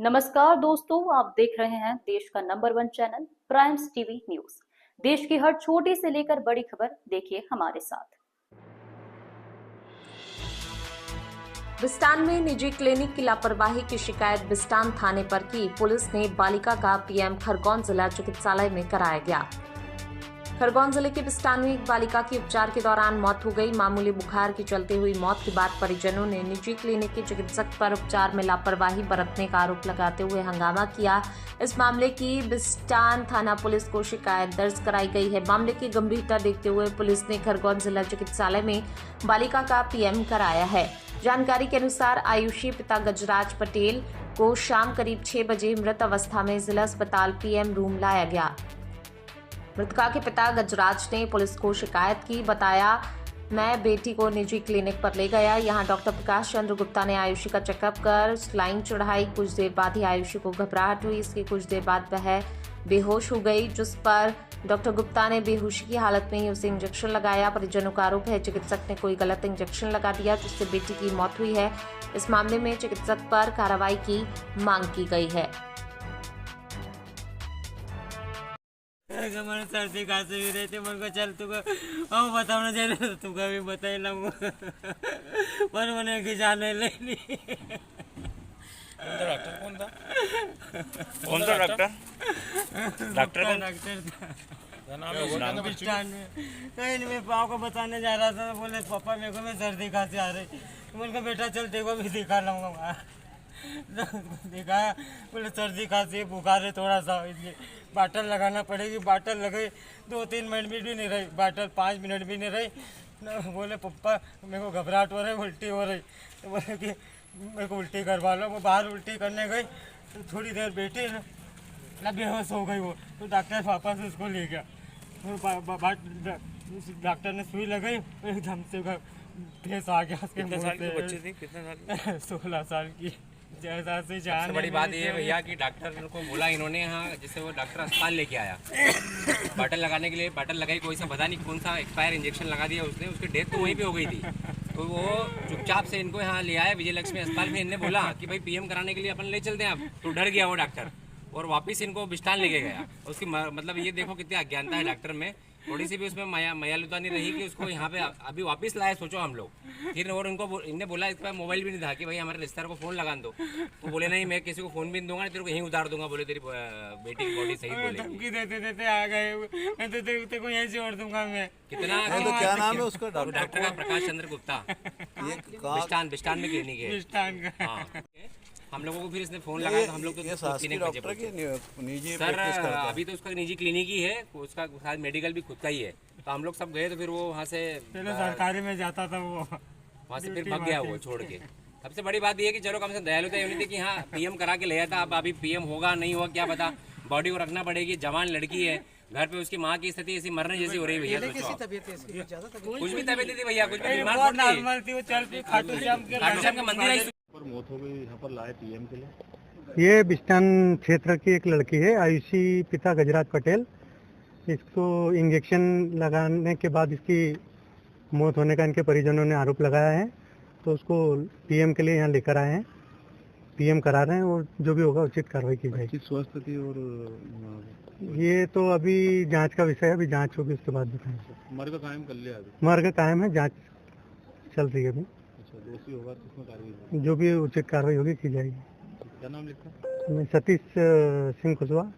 नमस्कार दोस्तों, आप देख रहे हैं देश का number 1 channel primes TV news. देश की हर छोटी से लेकर बड़ी खबर देखिए हमारे साथ। बिस्टान में निजी क्लिनिक की लापरवाही की शिकायत बिस्टान थाने पर की। पुलिस ने बालिका का पीएम खरगोन जिला चिकित्सालय में कराया गया। खरगोन जिले के बिस्टान में एक बालिका की उपचार के दौरान मौत हो गई। मामूली बुखार के चलते हुई मौत के बाद परिजनों ने निजी क्लिनिक के चिकित्सक पर उपचार में लापरवाही बरतने का आरोप लगाते हुए हंगामा किया। इस मामले की बिस्टान थाना पुलिस को शिकायत दर्ज कराई गई है। मामले की गंभीरता देखते हुए पुलिस ने खरगोन जिला चिकित्सालय में बालिका का पीएम कराया है। जानकारी के अनुसार आयुषी पिता गजराज पटेल को शाम करीब 6 बजे मृत अवस्था में जिला अस्पताल पीएम रूम लाया गया। मृतका के पिता गजराज ने पुलिस को शिकायत की। बताया, मैं बेटी को निजी क्लिनिक पर ले गया। यहां डॉक्टर प्रकाश चंद्र गुप्ता ने आयुषी का चेकअप कर स्लाइन चढ़ाई। कुछ देर बाद ही आयुषी को घबराहट हुई। इसके कुछ देर बाद वह बेहोश हो गई, जिस पर डॉक्टर गुप्ता ने बेहोशी की हालत में ही उसे इंजेक्शन लगाया। परिजनों का आरोप है चिकित्सक ने कोई गलत इंजेक्शन लगा दिया, जिससे बेटी की मौत हुई है। इस मामले में चिकित्सक पर कार्रवाई की मांग की गई है। मैंने सर्दी खांसी भी रहती मन को चल तुमको हम बताना चाहिए तुमको भी बताई ना पर मैंने की जाने ले ली। डॉक्टर कौन था? कौन था डॉक्टर? डॉक्टर कौन? डॉक्टर था कहीं नहीं, मैं पापा को बताने जा रहा था, बोले पापा मेरे को मैं सर्दी खांसी आ रही। उनका बेटा चल देखो भी दिखा लाऊंगा। दिखाया, बोले सर्दी खांसी बुखार है थोड़ा सा, इसलिए बाटल लगाना पड़ेगी। बाटल लगे 2-3 मिनट भी नहीं रही, बाटल 5 मिनट भी नहीं रही। बोले पप्पा मेरे को घबराहट हो रही, उल्टी हो रही। तो बोले कि मेरे को उल्टी करवा लो। वो बाहर उल्टी करने गई तो थोड़ी देर बैठी ना बेहोश हो गई वो। तो डॉक्टर वापस उसको ले गया। डॉक्टर ने सुई लगाई, एकदम से फेस आ गया उसके मुंह से। बच्चे थी कितने साल? 16 साल की। जैसा से जान सबसे बड़ी बात ये है भैया कि डॉक्टर को बोला इन्होंने यहाँ, जिससे वो डॉक्टर अस्पताल लेके आया बाटल लगाने के लिए। बाटल लगाई, कोई सा पता नहीं कौन सा एक्सपायर इंजेक्शन लगा दिया उसने, उसकी डेथ तो वहीं पे हो गई थी। तो वो चुपचाप से इनको यहाँ ले आया विजयलक्ष्मी अस्पताल में। इनने बोला कि भाई पीएम कराने के लिए अपन ले चलते हैं अब। तो डर गया वो डॉक्टर और वापस इनको बिस्टान लेके गया। उसकी मतलब ये देखो कितनी अज्ञानता है डॉक्टर में, थोड़ी सी भी उसमें मयालुता नहीं रही कि उसको यहाँ पे अभी वापस लाए। सोचो हम लोग फिर, और उनको इनने बोला इसके पास मोबाइल भी नहीं था कि भाई हमारे रिश्तेदार को फ़ोन लगा दो। तो बोले नहीं, मैं किसी को फ़ोन भी नहीं दूंगा, तेरे को यहीं उतार दूंगा। बोले तेरी बेटी की बॉडी सही बोलेगी। देते देते आ गए, मैं तो तेरे को यहीं छोड़ दूंगा मैं। कितना तो क्या नाम है उसका? डॉक्टर का प्रकाश चंद्र गुप्ता, बिस्टान में क्लिनिक है। बिस्टान का। हाँ, हम लोगों को फिर इसने फोन लगाया तो हम लोग तो डॉक्टर की निजी सर अभी तो उसका निजी क्लिनिक ही है, उसका शायद मेडिकल भी खुद का ही है। तो हम लोग सब गए तो फिर वो वहाँ से पहले सरकारी में जाता था वो, वहाँ से फिर भाग गया वो छोड़ के। सबसे बड़ी बात ये है कि चलो कम से कम दयालुता ये थी कि हाँ पीएम करा के ले आया था। अब अभी पीएम होगा नहीं होगा क्या पता, बॉडी को रखना पड़ेगी। जवान लड़की है, घर पे उसकी माँ की स्थिति ऐसी मरने जैसी हो रही है भैया। कुछ भी तबीयत नहीं थी भैया, कुछ भी बीमार नॉर्मल थी। वो चल के खाटू श्याम का मंदिर है। पर मौत हो गई, यहाँ पर लाए पीएम के लिए। ये बिस्टान क्षेत्र की एक लड़की है, आयुषी पिता गजराज पटेल। इसको इंजेक्शन लगाने के बाद इसकी मौत होने का इनके परिजनों ने आरोप लगाया है। तो उसको पीएम के लिए यहाँ लेकर आए हैं, पीएम करा रहे हैं और जो भी होगा उचित कार्रवाई की जाएगी। स्वस्थ थी और ये तो अभी जांच का विषय है, अभी जांच होगी उसके बाद बताएंगे। मर्ग कायम कर लिया अभी? मर्ग कायम है, जांच चल रही है अभी। अच्छा, दोषी होगा तो उसमें कार्रवाई जो भी उचित कार्रवाई होगी की जाएगी। क्या नाम लिखा? मैं सतीश सिंह कुशवाहा,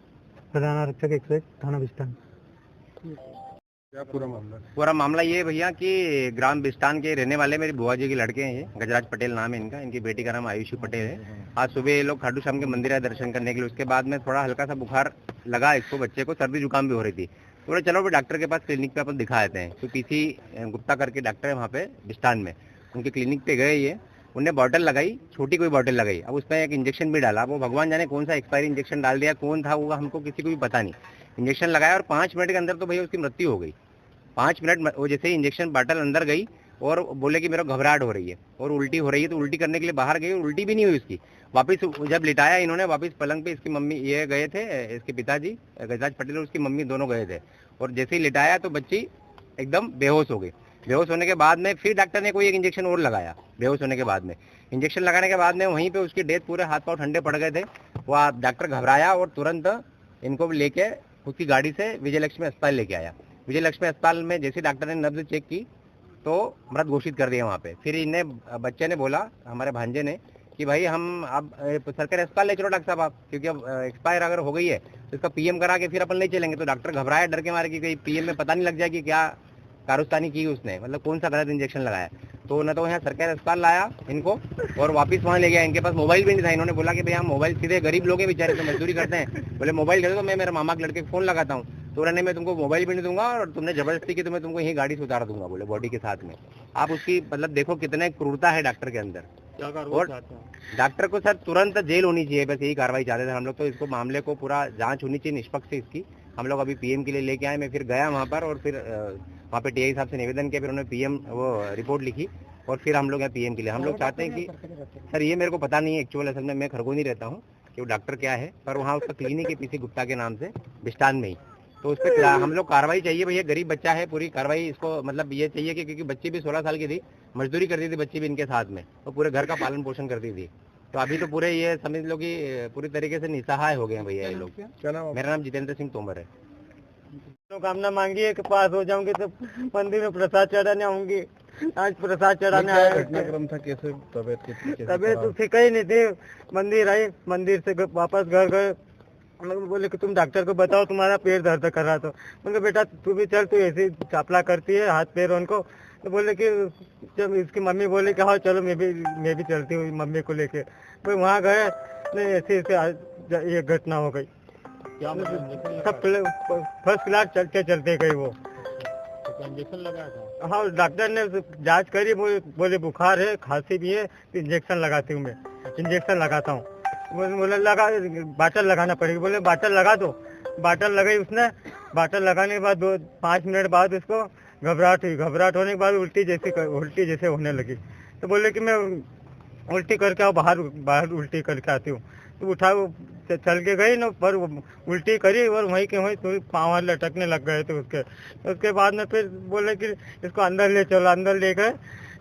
प्रधान आरक्षक 101 थाना बिस्टान। क्या पूरा मामला? पूरा मामला ये भैया कि ग्राम बिस्टान के रहने वाले मेरी बुआ जी के लड़के हैं। ये गजराज पटेल नाम है इनका, इनकी बेटी का नाम आयुषी पटेल है। आज सुबह ये लोग खाटू श्याम के मंदिर आए दर्शन करने के लिए। उसके बाद में थोड़ा हल्का सा बुखार लगा इसको, बच्चे को सर्दी जुकाम भी हो रही थी। बोले चलो भी डॉक्टर के पास क्लिनिक पे अपन दिखा देते हैं। तो पीसी गुप्ता करके डॉक्टर है वहाँ पे बिस्टान में, उनके क्लिनिक पे गए। ये उनने बॉटल लगाई, छोटी कोई बॉटल लगाई। अब उसमें एक इंजेक्शन भी डाला। वो भगवान जाने कौन सा एक्सपायरी इंजेक्शन डाल दिया, कौन था वो हमको किसी को भी पता नहीं। इंजेक्शन लगाया और 5 मिनट के अंदर तो भैया उसकी मृत्यु हो गई। 5 मिनट वो जैसे ही इंजेक्शन बॉटल अंदर गई और बोले कि मेरे को घबराहट हो रही है और उल्टी हो रही है। तो उल्टी करने के लिए बाहर गई और उल्टी भी नहीं हुई उसकी। वापस जब लिटाया इन्होंने, वापस पलंग पे इसकी मम्मी ये गए थे, इसके पिताजी गजराज पटेल और उसकी मम्मी दोनों गए थे। और जैसे ही लिटाया तो बच्ची एकदम बेहोश हो गई। बेहोश होने के बाद में फिर डॉक्टर ने कोई एक इंजेक्शन और लगाया। बेहोश होने के बाद में इंजेक्शन लगाने के बाद में वहीं पे उसकी डेथ, पूरे हाथ पांव ठंडे पड़ गए थे। वह डॉक्टर घबराया और तुरंत इनको लेके खुद की गाड़ी से विजयलक्ष्मी अस्पताल लेके आया। विजयलक्ष्मी अस्पताल में जैसे डॉक्टर ने नब्ज चेक की तो मृत घोषित कर दिया वहाँ पे। फिर इन्हें बच्चे ने बोला, हमारे भांजे ने, कि भाई हम अब सरकारी अस्पताल ले चलो डॉक्टर साहब आप, क्योंकि अब एक्सपायर अगर हो गई है तो इसका पीएम करा के फिर अपन नहीं चलेंगे। तो डॉक्टर घबराया डर के मारे कि कहीं पीएम में पता नहीं लग जाए कि क्या कारस्तानी की उसने, मतलब कौन सा गलत इंजेक्शन लगाया। तो न तो यहाँ सरकारी अस्पताल लाया इनको और वापस वहाँ ले गया। इनके पास मोबाइल भी नहीं था। इन्होंने बोला कि भाई हम मोबाइल, सीधे गरीब लोग हैं बेचारे, तो मजदूरी करते हैं, बोले मोबाइल दे दो तो मैं मेरे मामा के लड़के को फोन लगाता हूँ। तो उन्होंने मैं तुमको मोबाइल भी नहीं दूंगा और तुमने जबरदस्ती की तो मैं तुमको यही गाड़ी से उतार दूंगा, बोले बॉडी के साथ में। आप उसकी मतलब देखो कितने क्रूरता है डॉक्टर के अंदर। और डॉक्टर को सर तुरंत जेल होनी चाहिए, बस यही कार्रवाई चाहते थे हम लोग। तो इसको मामले को पूरा जांच होनी चाहिए निष्पक्ष से इसकी। हम लोग अभी पीएम के लिए लेके आए। मैं फिर गया वहाँ पर और फिर वहाँ पे टीआई साहब से निवेदन किया, फिर उन्होंने पीएम वो रिपोर्ट लिखी और फिर हम लोग यहाँ पीएम के लिए। हम लोग चाहते हैं कि सर ये मेरे को पता नहीं है एक्चुअल, असल में मैं खरगोन ही रहता हूँ कि वो डॉक्टर क्या है, पर वहाँ उसका क्लिनिक है पीसी गुप्ता के नाम से बिस्टान में ही। तो उस पर हम लोग कार्रवाई चाहिए भैया, गरीब बच्चा है, पूरी कार्रवाई इसको मतलब ये चाहिए कि, क्योंकि बच्ची भी 16 साल की थी, मजदूरी करती थी बच्ची भी इनके साथ में, तो पूरे घर का पालन पोषण करती थी। तो अभी तो पूरे ये समझ लो कि पूरी तरीके से निसहाय हो गए हैं भैया ये लोग। मेरा नाम जितेंद्र सिंह तोमर है। कामना मांगी है कि पास हो जाऊंगी तो मंदिर में प्रसाद चढ़ाने आऊंगी। आज प्रसाद चढ़ाने आया। घटनाक्रम था, कैसे तबीयत तो ठीक ही नहीं थी। मंदिर आई, मंदिर से वापस घर गए। बोले कि तुम डॉक्टर को बताओ तुम्हारा पेट दर्द कर रहा। तो उनका बेटा तू भी चल, तू ऐसे चापला करती है हाथ पैर उनको। तो बोले कि जब इसकी मम्मी बोले कि हाँ चलो मैं भी चलती हूँ मम्मी को लेके। तो वहाँ गए, नहीं ऐसे ये घटना हो गई। सब फर्स्ट क्लास चलते गई वो। इंजेक्शन लगाया था? हाँ डॉक्टर ने जांच करी, बोले बुखार है, खांसी भी है, तो इंजेक्शन लगाती हूँ मैं, इंजेक्शन लगाता हूँ। बोले लगा, बाटल लगाना पड़ेगा। बोले बाटल लगा दो। बाटल लगाई उसने। बाटल लगाने के बाद 5 मिनट बाद उसको घबराहट हुई। घबराहट होने के बाद उल्टी जैसे होने लगी। तो बोले कि मैं उल्टी करके आओ, बाहर उल्टी करके आती हूँ। तो उठा चल के गई ना, पर उल्टी करी और वहीं के वहीं थोड़ी पाँव लटकने लग गए थे उसके बाद में फिर बोले कि इसको अंदर ले चलो। अंदर ले गए,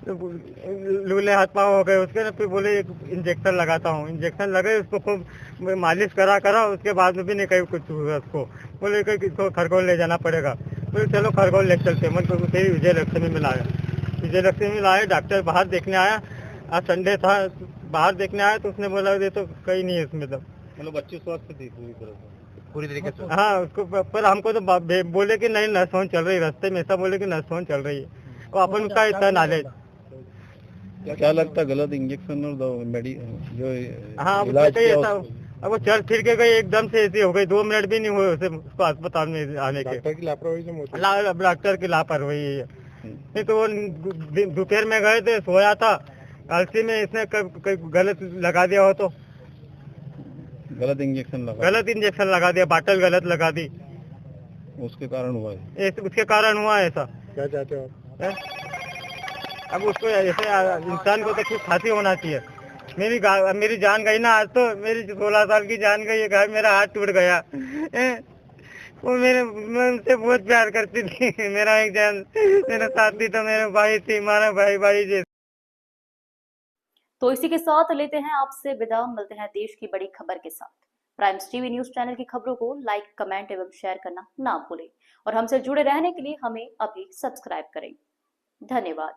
लूले हाथ पाँव हो गए उसके ना। फिर बोले एक इंजेक्शन लगाता हूँ। इंजेक्शन लगे, उसको खूब मालिश करा। उसके बाद में भी नहीं कहीं कुछ हुआ उसको। बोले कि इसको खरगोन ले जाना पड़ेगा। बोले चलो खरगोन ले चलते। मतलब उसे विजयलक्ष्मी में लाया। विजयलक्ष्मी में लाए, डॉक्टर बाहर देखने आया। आज संडे था, बाहर देखने आया तो उसने बोला ये तो कहीं नहीं है इसमें। तो मतलब बच्ची स्वस्थ थी पूरी तरीके से? हाँ उसको, पर हमको तो बोले कि नहीं नसोन चल रही, रास्ते में ऐसा बोले कि नसोन चल रही है। वो अपन का इतना नॉलेज। क्या लगता है गलत इंजेक्शन और जो हाँ ऐसा। अब वो चल फिर के गई, एकदम से ऐसी हो गई। 2 मिनट भी नहीं हुए उसको अस्पताल में आने के। डॉक्टर की लापरवाही से मौत? डॉक्टर की लापरवाही है। नहीं तो वो दोपहर में गए थे, सोया था, अलसी में इसने गलत लगा दिया हो तो। गलत इंजेक्शन लगा दिया, बाटल गलत लगा दी, उसके कारण हुआ है। उसके कारण हुआ ऐसा। क्या चाहते हो आप? अब उसको ऐसे इंसान को तो फांसी होना चाहिए। मेरी जान गई ना आज, तो मेरी 16 साल की जान गई है। मेरा हाथ टूट गया। वो मैं उनसे बहुत प्यार करती थी। मेरा एक जान, मेरा साथी तो मेरा भाई थी, हमारा भाई जैसे। तो इसी के साथ लेते हैं आपसे विदा। मिलते हैं देश की बड़ी खबर के साथ। प्राइम्स टीवी न्यूज चैनल की खबरों को लाइक, कमेंट एवं शेयर करना ना भूलें और हमसे जुड़े रहने के लिए हमें अभी सब्सक्राइब करें। धन्यवाद।